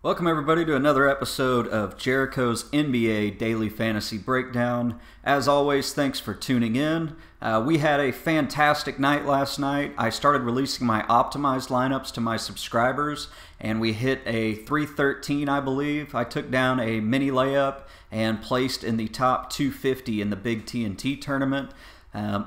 Welcome everybody to another episode of Jericho's NBA Daily Fantasy Breakdown. As always, thanks for tuning in. We had a fantastic night last night. I started releasing my optimized lineups to my subscribers, and we hit a 313, I believe. I took down a mini layup and placed in the top 250 in the Big TNT tournament.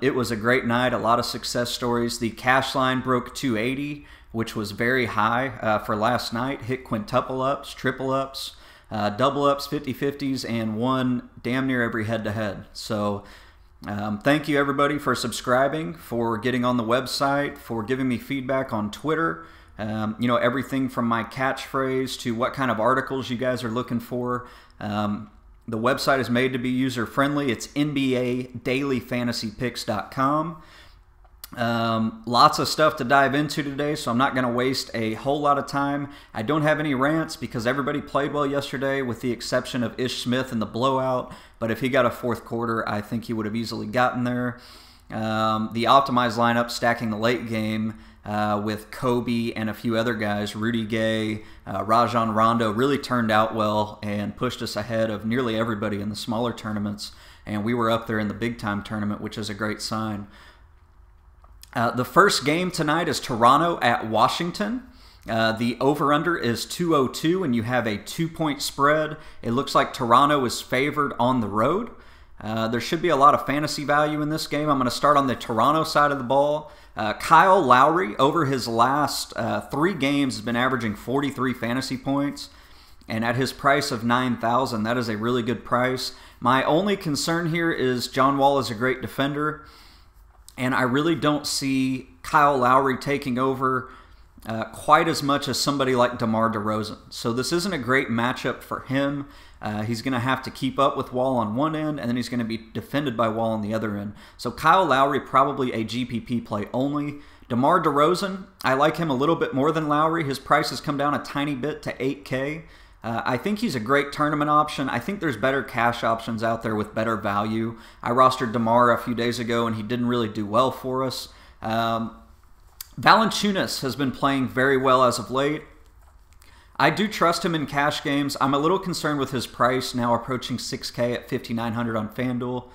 It was a great night, a lot of success stories. The cash line broke 280, which was very high for last night. Hit quintuple ups, triple ups, double ups, 50-50s, and won damn near every head-to-head. So thank you everybody for subscribing, for getting on the website, for giving me feedback on Twitter. Everything from my catchphrase to what kind of articles you guys are looking for. The website is made to be user-friendly. It's NBADailyFantasyPicks.com. Lots of stuff to dive into today, so I'm not going to waste a whole lot of time. I don't have any rants because everybody played well yesterday with the exception of Ish Smith in the blowout, but if he got a fourth quarter, I think he would have easily gotten there. The optimized lineup stacking the late game with Kobe and a few other guys, Rudy Gay, Rajon Rondo, really turned out well and pushed us ahead of nearly everybody in the smaller tournaments, and we were up there in the big-time tournament, which is a great sign. The first game tonight is Toronto at Washington. The over-under is 202, and you have a 2-point spread. It looks like Toronto is favored on the road. There should be a lot of fantasy value in this game. I'm going to start on the Toronto side of the ball. Kyle Lowry, over his last 3 games, has been averaging 43 fantasy points. And at his price of $9,000, that is a really good price. My only concern here is John Wall is a great defender, and I really don't see Kyle Lowry taking over quite as much as somebody like DeMar DeRozan. So this isn't a great matchup for him. He's going to have to keep up with Wall on one end, and then he's going to be defended by Wall on the other end. So Kyle Lowry, probably a GPP play only. DeMar DeRozan, I like him a little bit more than Lowry. His price has come down a tiny bit to $8K. I think he's a great tournament option. I think there's better cash options out there with better value. I rostered DeMar a few days ago, and he didn't really do well for us. Valanciunas has been playing very well as of late. I do trust him in cash games. I'm a little concerned with his price, now approaching $6K at $5,900 on FanDuel.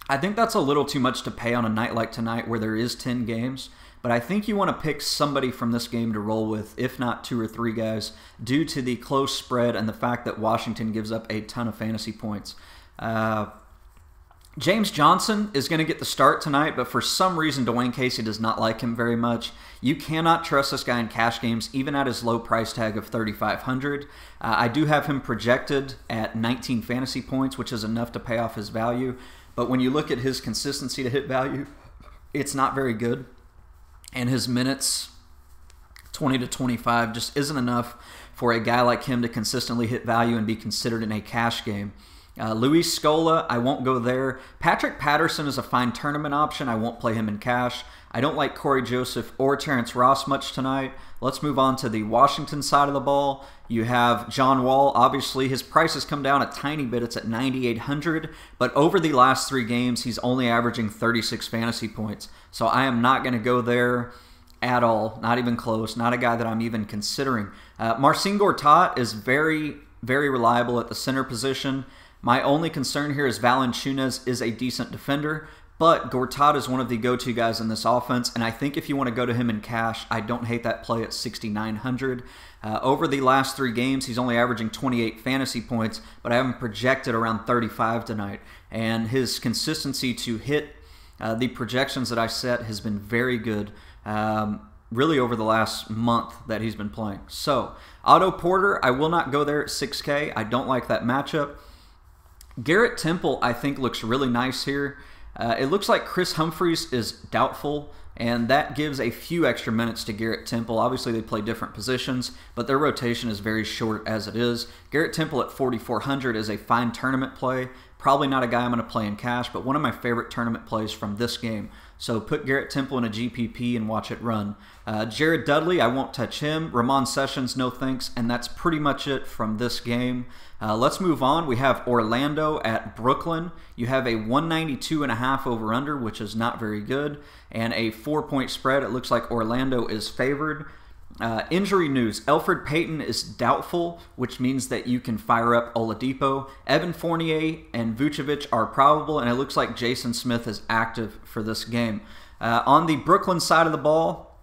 I think that's a little too much to pay on a night like tonight where there is 10 games. But I think you want to pick somebody from this game to roll with, if not 2 or 3 guys, due to the close spread and the fact that Washington gives up a ton of fantasy points. James Johnson is going to get the start tonight, but for some reason Dwayne Casey does not like him very much. You cannot trust this guy in cash games, even at his low price tag of $3,500. I do have him projected at 19 fantasy points, which is enough to pay off his value. But when you look at his consistency to hit value, it's not very good. And his minutes, 20 to 25, just isn't enough for a guy like him to consistently hit value and be considered in a cash game. Luis Scola, I won't go there. Patrick Patterson is a fine tournament option. I won't play him in cash. I don't like Corey Joseph or Terrence Ross much tonight. Let's move on to the Washington side of the ball. You have John Wall. Obviously, his price has come down a tiny bit. It's at $9,800. But over the last 3 games, he's only averaging 36 fantasy points. So I am not going to go there at all. Not even close. Not a guy that I'm even considering. Marcin Gortat is very, very reliable at the center position. My only concern here is Valanciunas is a decent defender, but Gortat is one of the go-to guys in this offense, and I think if you want to go to him in cash, I don't hate that play at $6,900. Over the last 3 games, he's only averaging 28 fantasy points, but I have him projected around 35 tonight, and his consistency to hit the projections that I set has been very good, really over the last month that he's been playing. So, Otto Porter, I will not go there at 6K. I don't like that matchup. Garrett Temple, I think, looks really nice here. It looks like Chris Humphries is doubtful, and that gives a few extra minutes to Garrett Temple. Obviously, they play different positions, but their rotation is very short as it is. Garrett Temple at $4,400 is a fine tournament play. Probably not a guy I'm going to play in cash, but one of my favorite tournament plays from this game. So put Garrett Temple in a GPP and watch it run. Jared Dudley, I won't touch him. Ramon Sessions, no thanks. And that's pretty much it from this game. Let's move on. We have Orlando at Brooklyn. You have a 192.5 over-under, which is not very good, and a 4-point spread. It looks like Orlando is favored. Injury news. Elfrid Payton is doubtful, which means that you can fire up Oladipo. Evan Fournier and Vucevic are probable, and it looks like Jason Smith is active for this game. On the Brooklyn side of the ball,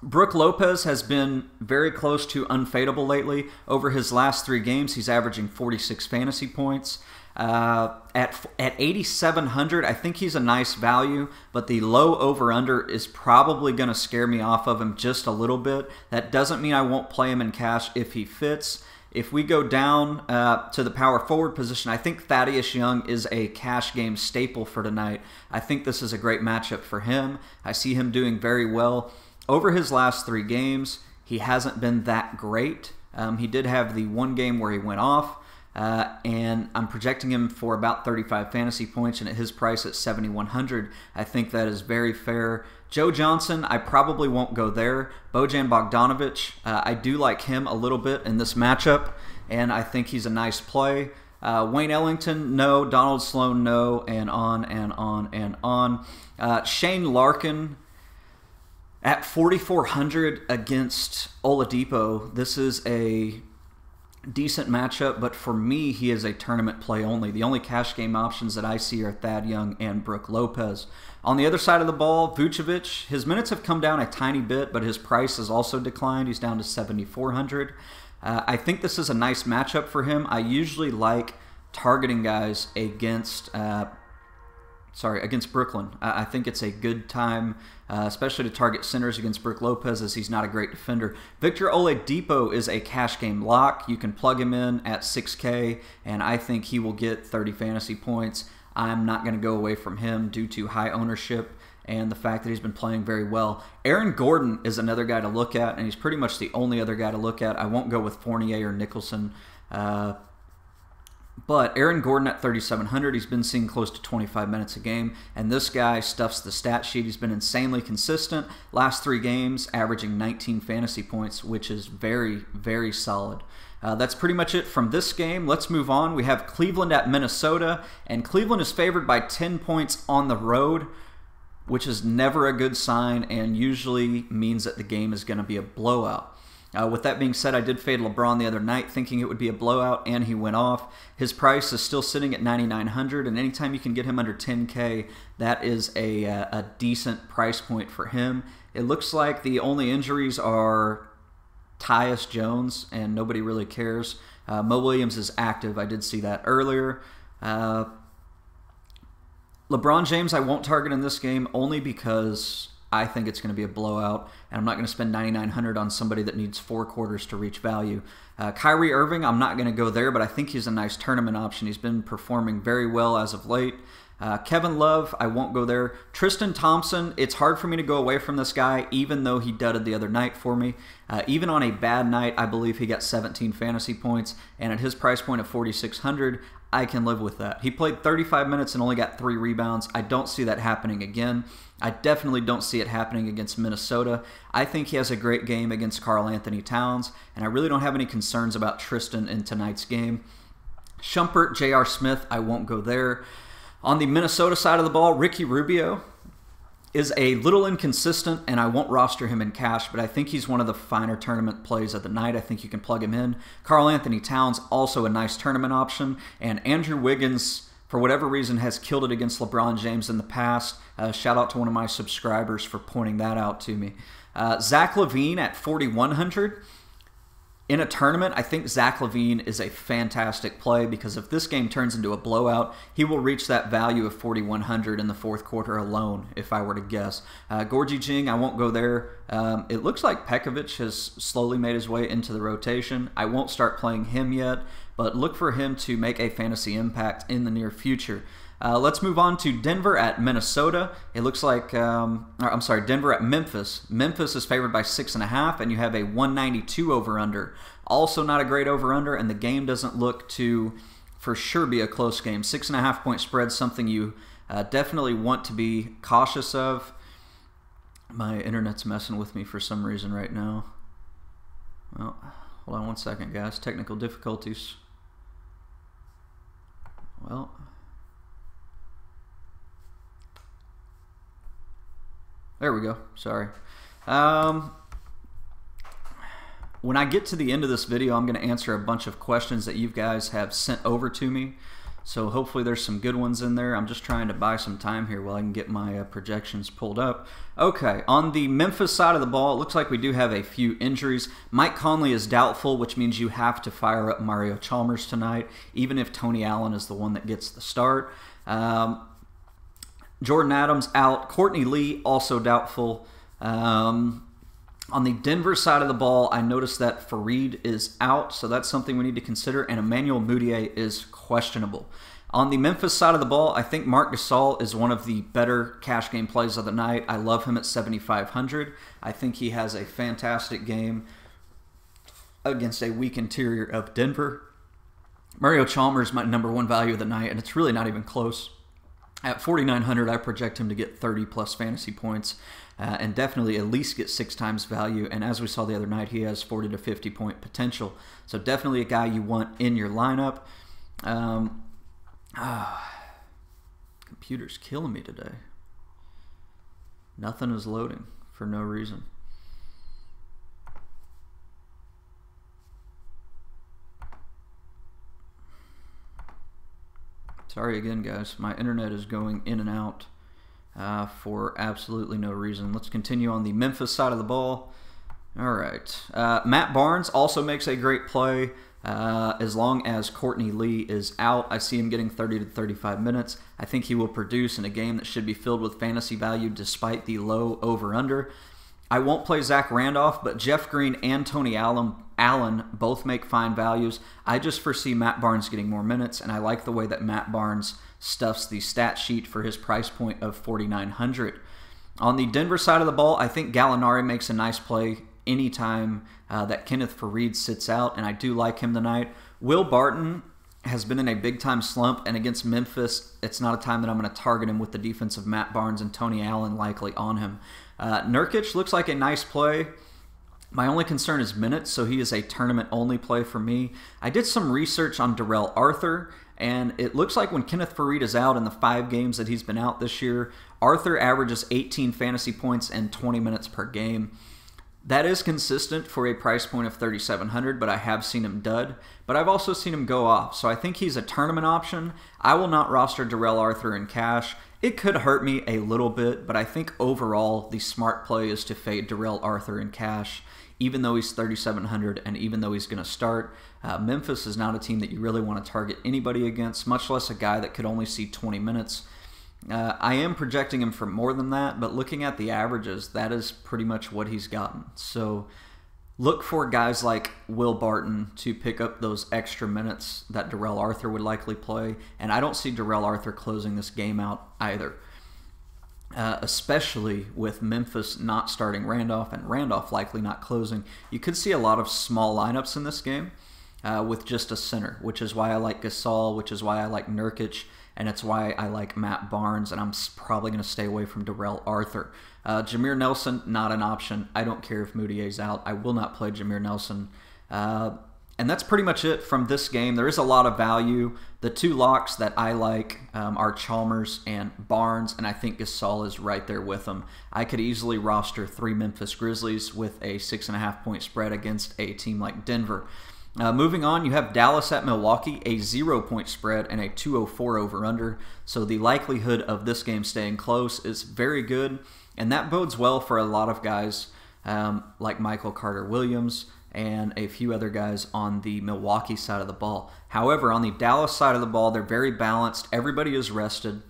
Brook Lopez has been very close to unfadable lately. Over his last 3 games, he's averaging 46 fantasy points. At 8,700, I think he's a nice value, but the low over-under is probably going to scare me off of him just a little bit. That doesn't mean I won't play him in cash if he fits. If we go down to the power forward position, I think Thaddeus Young is a cash game staple for tonight. I think this is a great matchup for him. I see him doing very well. Over his last 3 games, he hasn't been that great. He did have the 1 game where he went off. And I'm projecting him for about 35 fantasy points, and at his price at 7,100, I think that is very fair. Joe Johnson, I probably won't go there. Bojan Bogdanovic, I do like him a little bit in this matchup, and I think he's a nice play. Wayne Ellington, no. Donald Sloan, no. And on and on and on. Shane Larkin at 4,400 against Oladipo. This is a decent matchup, but for me, he is a tournament play only. The only cash game options that I see are Thad Young and Brook Lopez. On the other side of the ball, Vucevic, his minutes have come down a tiny bit, but his price has also declined. He's down to 7,400. I think this is a nice matchup for him. I usually like targeting guys against Brooklyn. I think it's a good time, especially to target centers against Brook Lopez, as he's not a great defender. Victor Oladipo is a cash game lock. You can plug him in at 6K, and I think he will get 30 fantasy points. I'm not going to go away from him due to high ownership and the fact that he's been playing very well. Aaron Gordon is another guy to look at, and he's pretty much the only other guy to look at. I won't go with Fournier or Nicholson. But Aaron Gordon at 3,700, he's been seeing close to 25 minutes a game, and this guy stuffs the stat sheet. He's been insanely consistent. Last 3 games, averaging 19 fantasy points, which is very, very solid. That's pretty much it from this game. Let's move on. We have Cleveland at Minnesota, and Cleveland is favored by 10 points on the road, which is never a good sign and usually means that the game is going to be a blowout. With that being said, I did fade LeBron the other night thinking it would be a blowout, and he went off. His price is still sitting at 9,900, and anytime you can get him under 10K, that is a decent price point for him. It looks like the only injuries are Tyus Jones, and nobody really cares. Mo Williams is active. I did see that earlier. LeBron James I won't target in this game only because I think it's going to be a blowout, and I'm not going to spend 9,900 on somebody that needs 4 quarters to reach value. Kyrie Irving, I'm not going to go there, but I think he's a nice tournament option. He's been performing very well as of late. Kevin Love, I won't go there. Tristan Thompson, it's hard for me to go away from this guy, even though he dudded the other night for me. Even on a bad night, I believe he got 17 fantasy points, and at his price point of 4,600, I can live with that. He played 35 minutes and only got 3 rebounds. I don't see that happening again. I definitely don't see it happening against Minnesota. I think he has a great game against Karl Anthony Towns, and I really don't have any concerns about Tristan in tonight's game. Shumpert, J.R. Smith, I won't go there. On the Minnesota side of the ball, Ricky Rubio is a little inconsistent, and I won't roster him in cash, but I think he's one of the finer tournament plays of the night. I think you can plug him in. Karl Anthony Towns, also a nice tournament option, and Andrew Wiggins, for whatever reason, has killed it against LeBron James in the past. Shout out to one of my subscribers for pointing that out to me. Zach LaVine at 4,100. In a tournament, I think Zach LaVine is a fantastic play because if this game turns into a blowout, he will reach that value of 4,100 in the 4th quarter alone, if I were to guess. Gorgie Jing, I won't go there. It looks like Pekovic has slowly made his way into the rotation. I won't start playing him yet, but look for him to make a fantasy impact in the near future. Let's move on to Denver at Minnesota. It looks like, Denver at Memphis. Memphis is favored by 6.5, and you have a 192 over-under. Also not a great over-under, and the game doesn't look to, for sure, be a close game. 6.5 point spread, something you definitely want to be cautious of. My internet's messing with me for some reason right now. Well, hold on one second, guys. Technical difficulties. Well, there we go. Sorry. When I get to the end of this video, I'm going to answer a bunch of questions that you guys have sent over to me. So hopefully there's some good ones in there. I'm just trying to buy some time here while I can get my projections pulled up. Okay, on the Memphis side of the ball, it looks like we do have a few injuries. Mike Conley is doubtful, which means you have to fire up Mario Chalmers tonight, even if Tony Allen is the one that gets the start. Jordan Adams out. Courtney Lee also doubtful. On the Denver side of the ball, I noticed that Farid is out, so that's something we need to consider, and Emmanuel Mudiay is questionable. On the Memphis side of the ball, I think Marc Gasol is one of the better cash game plays of the night. I love him at 7,500. I think he has a fantastic game against a weak interior of Denver. Mario Chalmers is my #1 value of the night, and it's really not even close. At 4,900, I project him to get 30-plus fantasy points and definitely at least get 6 times value. And as we saw the other night, he has 40 to 50-point potential. So definitely a guy you want in your lineup. Computer's killing me today. Nothing is loading for no reason. Sorry again, guys. My internet is going in and out for absolutely no reason. Let's continue on the Memphis side of the ball. All right. Matt Barnes also makes a great play as long as Courtney Lee is out. I see him getting 30 to 35 minutes. I think he will produce in a game that should be filled with fantasy value despite the low over-under. I won't play Zach Randolph, but Jeff Green and Tony Allen both make fine values. I just foresee Matt Barnes getting more minutes, and I like the way that Matt Barnes stuffs the stat sheet for his price point of 4,900. On the Denver side of the ball, I think Gallinari makes a nice play anytime that Kenneth Farid sits out, and I do like him tonight. Will Barton has been in a big-time slump, and against Memphis, it's not a time that I'm going to target him with the defense of Matt Barnes and Tony Allen likely on him. Nurkic looks like a nice play. My only concern is minutes, so he is a tournament-only play for me. I did some research on Darrell Arthur, and it looks like when Kenneth Farid is out in the 5 games that he's been out this year, Arthur averages 18 fantasy points and 20 minutes per game. That is consistent for a price point of 3,700, but I have seen him dud. But I've also seen him go off, so I think he's a tournament option. I will not roster Darrell Arthur in cash. It could hurt me a little bit, but I think overall the smart play is to fade Darrell Arthur in cash, even though he's 3,700 and even though he's going to start. Memphis is not a team that you really want to target anybody against, much less a guy that could only see 20 minutes. I am projecting him for more than that, but looking at the averages, that is pretty much what he's gotten. So look for guys like Will Barton to pick up those extra minutes that Darrell Arthur would likely play, and I don't see Darrell Arthur closing this game out either, especially with Memphis not starting Randolph and Randolph likely not closing. You could see a lot of small lineups in this game with just a center, which is why I like Gasol, which is why I like Nurkic, and it's why I like Matt Barnes, and I'm probably going to stay away from Darrell Arthur. Jameer Nelson, not an option. I don't care if Mudiay's out. I will not play Jameer Nelson. And that's pretty much it from this game. There is a lot of value. The 2 locks that I like are Chalmers and Barnes, and I think Gasol is right there with them. I could easily roster 3 Memphis Grizzlies with a 6.5-point spread against a team like Denver. Moving on, you have Dallas at Milwaukee, a 0-point spread and a 204 over-under. So the likelihood of this game staying close is very good, and that bodes well for a lot of guys like Michael Carter-Williams and a few other guys on the Milwaukee side of the ball. However, on the Dallas side of the ball, they're very balanced. Everybody is rested.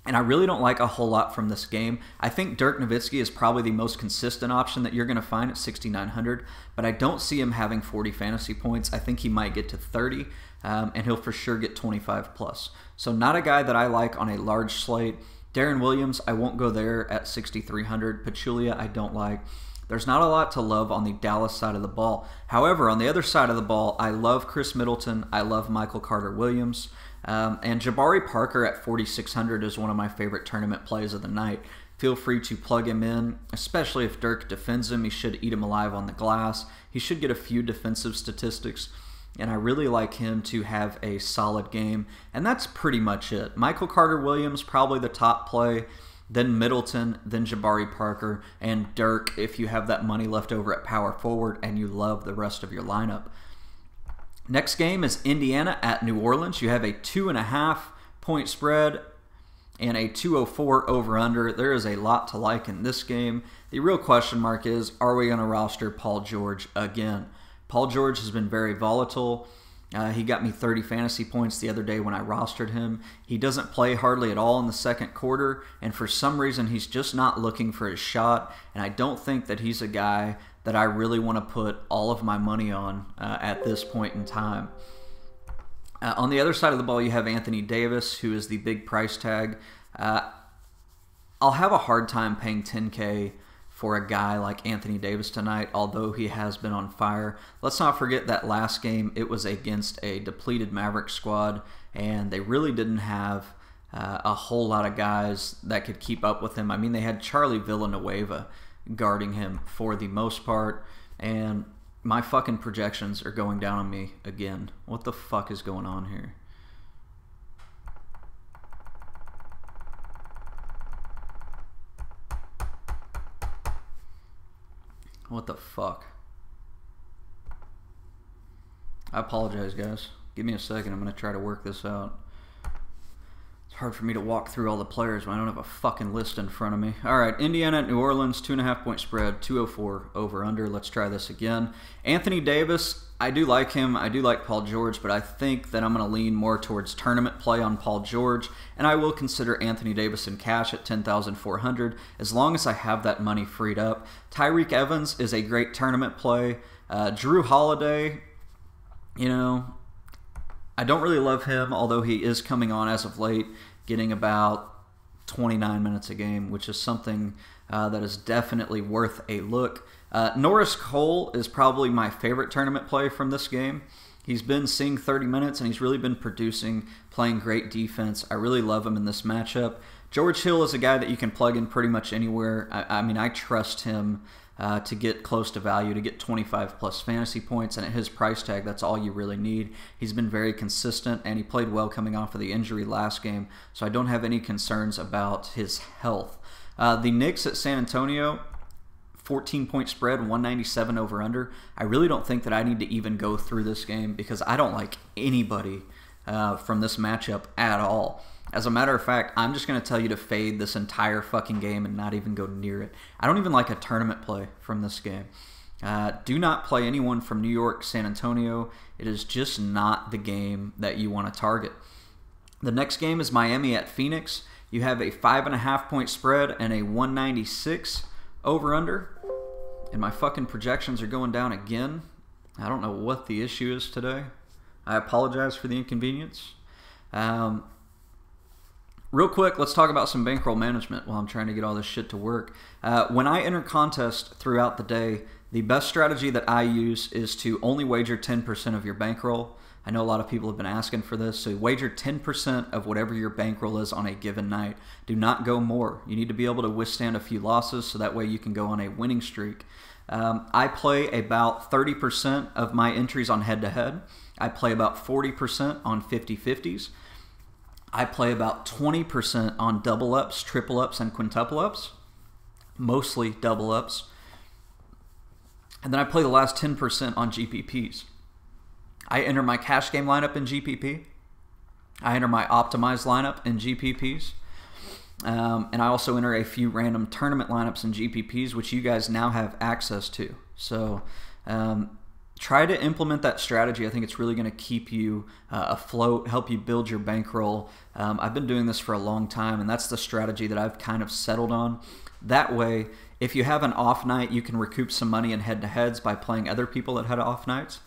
And I really don't like a whole lot from this game. I think Dirk Nowitzki is probably the most consistent option that you're going to find at 6,900, but I don't see him having 40 fantasy points. I think he might get to 30, and he'll for sure get 25 plus. So not a guy that I like on a large slate. Darren Williams, I won't go there at 6,300. Pachulia, I don't like. There's not a lot to love on the Dallas side of the ball. However, on the other side of the ball, I love Chris Middleton. I love Michael Carter-Williams. And Jabari Parker at 4,600 is one of my favorite tournament plays of the night. Feel free to plug him in, especially if Dirk defends him. He should eat him alive on the glass. He should get a few defensive statistics, and I really like him to have a solid game. And that's pretty much it. Michael Carter-Williams, probably the top play. then Middleton, then Jabari Parker, and Dirk if you have that money left over at power forward and you love the rest of your lineup. Next game is Indiana at New Orleans. You have a 2.5 point spread and a 204 over-under. There is a lot to like in this game. The real question mark is, are we going to roster Paul George again? Paul George has been very volatile. He got me 30 fantasy points the other day when I rostered him. He doesn't play hardly at all in the second quarter, and for some reason he's just not looking for his shot, and I don't think that he's a guy that I really want to put all of my money on at this point in time. On the other side of the ball, you have Anthony Davis, who is the big price tag. I'll have a hard time paying $10K for a guy like Anthony Davis tonight, although he has been on fire. Let's not forget that last game, it was against a depleted Maverick squad, and they really didn't have a whole lot of guys that could keep up with him. I mean, they had Charlie Villanueva guarding him for the most part, and my fucking projections are going down on me again. What the fuck is going on here? What the fuck? I apologize, guys. Give me a second. I'm going to try to work this out. It's hard for me to walk through all the players when I don't have a fucking list in front of me. All right, Indiana at New Orleans, 2.5 point spread, 204 over under. Let's try this again. Anthony Davis, I do like him. I do like Paul George, but I think that I'm going to lean more towards tournament play on Paul George, and I will consider Anthony Davis in cash at $10,400 as long as I have that money freed up. Tyreek Evans is a great tournament play. Drew Holiday, you know, I don't really love him, although he is coming on as of late, getting about 29 minutes a game, which is something that is definitely worth a look. Norris Cole is probably my favorite tournament play from this game. He's been seeing 30 minutes, and he's really been producing, playing great defense. I really love him in this matchup. George Hill is a guy that you can plug in pretty much anywhere. I mean, I trust him to get close to value, to get 25 plus fantasy points, and at his price tag, that's all you really need. He's been very consistent, and he played well coming off of the injury last game, so I don't have any concerns about his health. The Knicks at San Antonio, 14-point spread, 197 over under. I really don't think that I need to even go through this game because I don't like anybody from this matchup at all. As a matter of fact, I'm just going to tell you to fade this entire fucking game and not even go near it. I don't even like a tournament play from this game. Do not play anyone from New York, San Antonio. It is just not the game that you want to target. The next game is Miami at Phoenix. You have a 5.5 point spread and a 196 over under. And my fucking projections are going down again. I don't know what the issue is today. I apologize for the inconvenience. Real quick, let's talk about some bankroll management while I'm trying to get all this shit to work. When I enter contests throughout the day, the best strategy that I use is to only wager 10% of your bankroll. I know a lot of people have been asking for this, so wager 10% of whatever your bankroll is on a given night. Do not go more. You need to be able to withstand a few losses so that way you can go on a winning streak. I play about 30% of my entries on head-to-head. I play about 40% on 50-50s. I play about 20% on double ups, triple ups, and quintuple ups, mostly double ups. And then I play the last 10% on GPPs. I enter my cash game lineup in GPP. I enter my optimized lineup in GPPs. And I also enter a few random tournament lineups in GPPs, which you guys now have access to. So try to implement that strategy. I think it's really going to keep you afloat, help you build your bankroll. I've been doing this for a long time, and that's the strategy that I've kind of settled on. That way, if you have an off night, you can recoup some money in head-to-heads by playing other people that had off nights.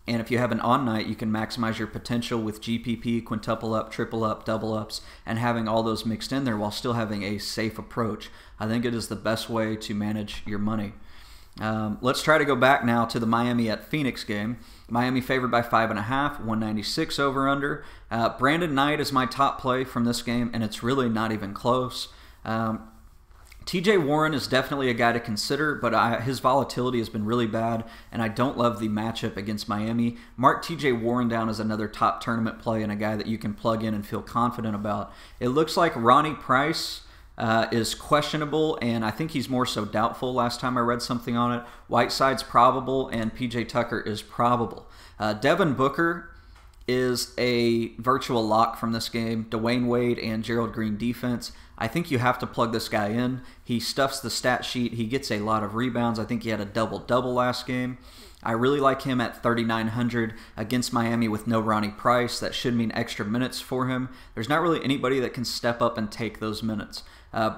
And if you have an on night, you can maximize your potential with GPP, quintuple up, triple up, double ups, and having all those mixed in there while still having a safe approach. I think it is the best way to manage your money. Let's try to go back now to the Miami at Phoenix game. Miami favored by 5.5, 196 over under. Brandon Knight is my top play from this game, and it's really not even close. TJ Warren is definitely a guy to consider, but his volatility has been really bad, and I don't love the matchup against Miami. Mark TJ Warren down as another top tournament play and a guy that you can plug in and feel confident about. It looks like Ronnie Price is questionable, and I think he's more so doubtful last time I read something on it. Whiteside's probable, and PJ Tucker is probable. Devin Booker is a virtual lock from this game. Dwayne Wade and Gerald Green defense. I think you have to plug this guy in. He stuffs the stat sheet. He gets a lot of rebounds. I think he had a double-double last game. I really like him at 3,900 against Miami with no Ronnie Price. That should mean extra minutes for him. There's not really anybody that can step up and take those minutes.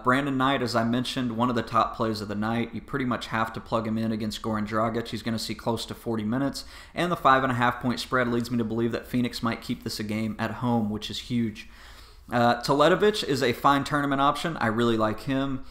Brandon Knight, as I mentioned, one of the top plays of the night. You pretty much have to plug him in against Goran Dragic. He's going to see close to 40 minutes. And the 5.5-point spread leads me to believe that Phoenix might keep this a game at home, which is huge. Teletovic is a fine tournament option. I really like him.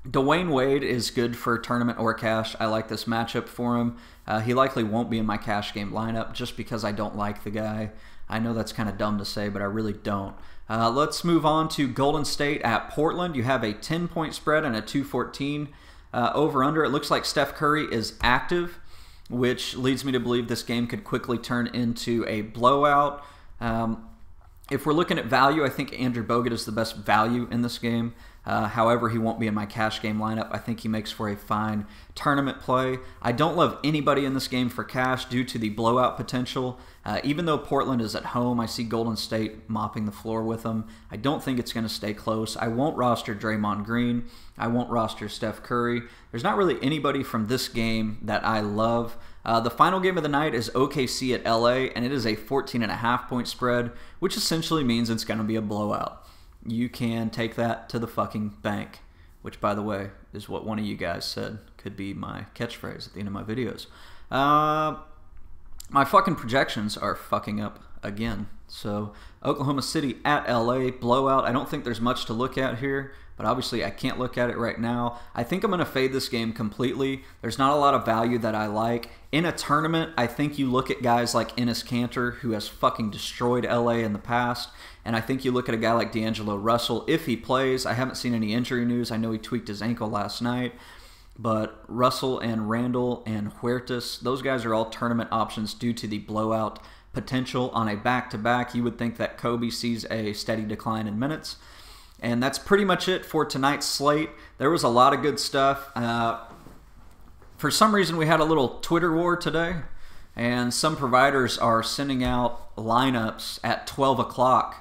Dwayne Wade is good for tournament or cash. I like this matchup for him. He likely won't be in my cash game lineup just because I don't like the guy. I know that's kind of dumb to say, but I really don't. Let's move on to Golden State at Portland. You have a 10-point spread and a 214 over-under. It looks like Steph Curry is active, which leads me to believe this game could quickly turn into a blowout. If we're looking at value, I think Andrew Bogut is the best value in this game. However, he won't be in my cash game lineup. I think he makes for a fine tournament play. I don't love anybody in this game for cash due to the blowout potential. Even though Portland is at home, I see Golden State mopping the floor with them. I don't think it's going to stay close. I won't roster Draymond Green. I won't roster Steph Curry. There's not really anybody from this game that I love. The final game of the night is OKC at LA, and it is a 14.5-point spread, which essentially means it's going to be a blowout. You can take that to the fucking bank, which, by the way, is what one of you guys said could be my catchphrase at the end of my videos. My fucking projections are fucking up again. So, Oklahoma City at LA, blowout. I don't think there's much to look at here, but obviously I can't look at it right now. I think I'm going to fade this game completely. There's not a lot of value that I like. In a tournament, I think you look at guys like Enes Kanter, who has fucking destroyed LA in the past, and I think you look at a guy like D'Angelo Russell, if he plays. I haven't seen any injury news. I know he tweaked his ankle last night. But Russell and Randall and Huertas, those guys are all tournament options due to the blowout potential on a back-to-back. You would think that Kobe sees a steady decline in minutes. And that's pretty much it for tonight's slate. There was a lot of good stuff. For some reason, we had a little Twitter war today. And some providers are sending out lineups at 12 o'clock.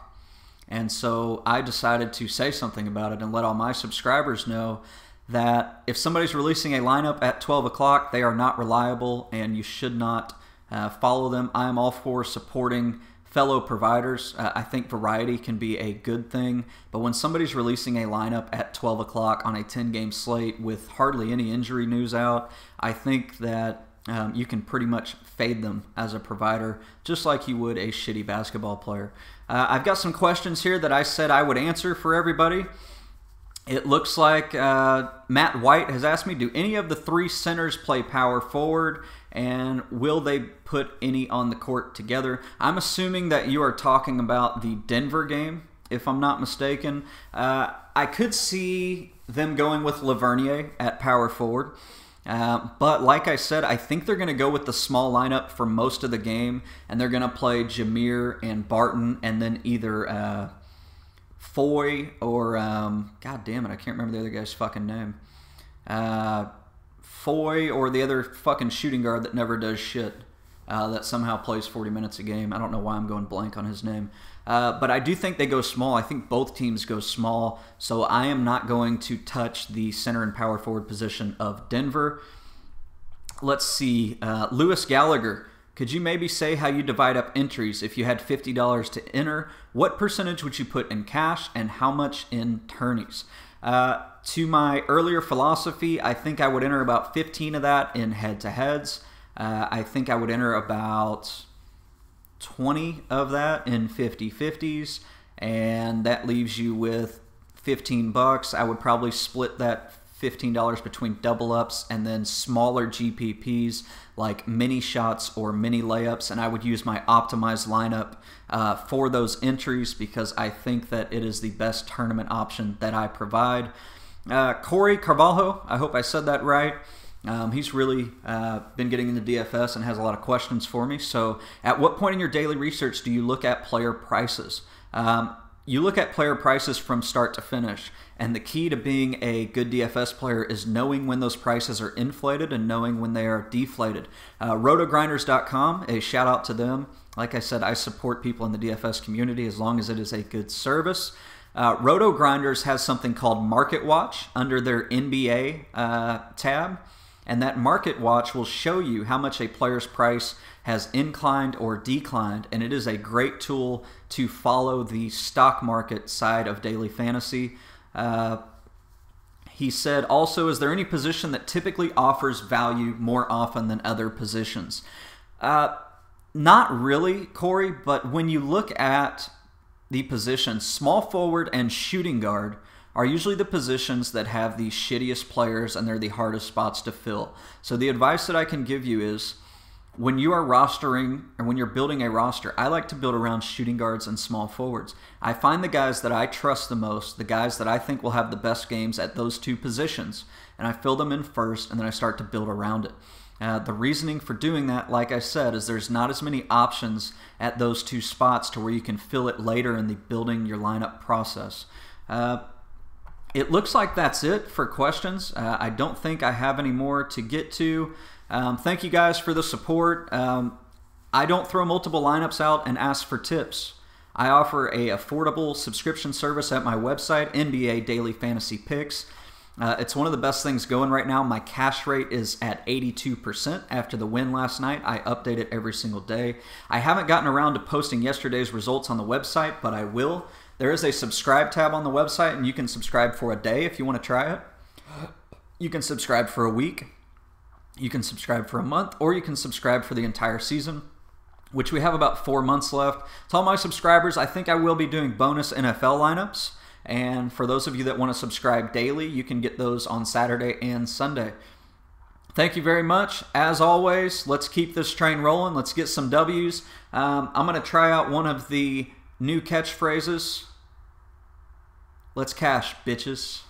And so I decided to say something about it and let all my subscribers know that if somebody's releasing a lineup at 12 o'clock, they are not reliable and you should not follow them. I am all for supporting fellow providers. I think variety can be a good thing, but when somebody's releasing a lineup at 12 o'clock on a 10-game slate with hardly any injury news out, I think that you can pretty much fade them as a provider, just like you would a shitty basketball player. I've got some questions here that I said I would answer for everybody. It looks like Matt White has asked me, do any of the three centers play power forward, and will they put any on the court together? I'm assuming that you are talking about the Denver game, if I'm not mistaken. I could see them going with Lavernier at power forward. But like I said, I think they're going to go with the small lineup for most of the game, and they're going to play Jameer and Barton, and then either Foy or, god damn it, I can't remember the other guy's fucking name. Foy or the other fucking shooting guard that never does shit, that somehow plays 40 minutes a game. I don't know why I'm going blank on his name. But I do think they go small. I think both teams go small, so I am not going to touch the center and power forward position of Denver. Let's see. Lewis Gallagher, could you maybe say how you divide up entries? If you had $50 to enter, what percentage would you put in cash and how much in tourneys? To my earlier philosophy, I think I would enter about 15 of that in head-to-heads. I think I would enter about 20 of that in 50-50s, and that leaves you with $15. I would probably split that $15 between double ups and then smaller GPPs like mini shots or mini layups, and I would use my optimized lineup for those entries because I think that it is the best tournament option that I provide. Corey Carvalho, I hope I said that right. He's really been getting into DFS and has a lot of questions for me. So at what point in your daily research do you look at player prices? you look at player prices from start to finish, and the key to being a good DFS player is knowing when those prices are inflated and knowing when they are deflated. Rotogrinders.com, a shout out to them. Like I said, I support people in the DFS community as long as it is a good service. Roto Grinders has something called Market Watch under their NBA tab, and that Market Watch will show you how much a player's price has inclined or declined, and it is a great tool to follow the stock market side of daily fantasy. He said, also, is there any position that typically offers value more often than other positions? Not really, Corey, but when you look at the positions, small forward and shooting guard are usually the positions that have the shittiest players, and they're the hardest spots to fill. So the advice that I can give you is, when you are rostering, or when you're building a roster, I like to build around shooting guards and small forwards. I find the guys that I trust the most, the guys that I think will have the best games at those two positions, and I fill them in first, and then I start to build around it. The reasoning for doing that, like I said, is there's not as many options at those two spots to where you can fill it later in the building your lineup process. It looks like that's it for questions. I don't think I have any more to get to. Thank you guys for the support. I don't throw multiple lineups out and ask for tips. I offer a affordable subscription service at my website, NBA Daily Fantasy Picks. It's one of the best things going right now. My cash rate is at 82% after the win last night. I update it every single day. I haven't gotten around to posting yesterday's results on the website, but I will. There is a subscribe tab on the website, and you can subscribe for a day if you want to try it. You can subscribe for a week. You can subscribe for a month, or you can subscribe for the entire season, which we have about 4 months left. To all my subscribers, I think I will be doing bonus NFL lineups. And for those of you that want to subscribe daily, you can get those on Saturday and Sunday. Thank you very much. As always, let's keep this train rolling. Let's get some W's. I'm going to try out one of the new catchphrases. Let's cash, bitches.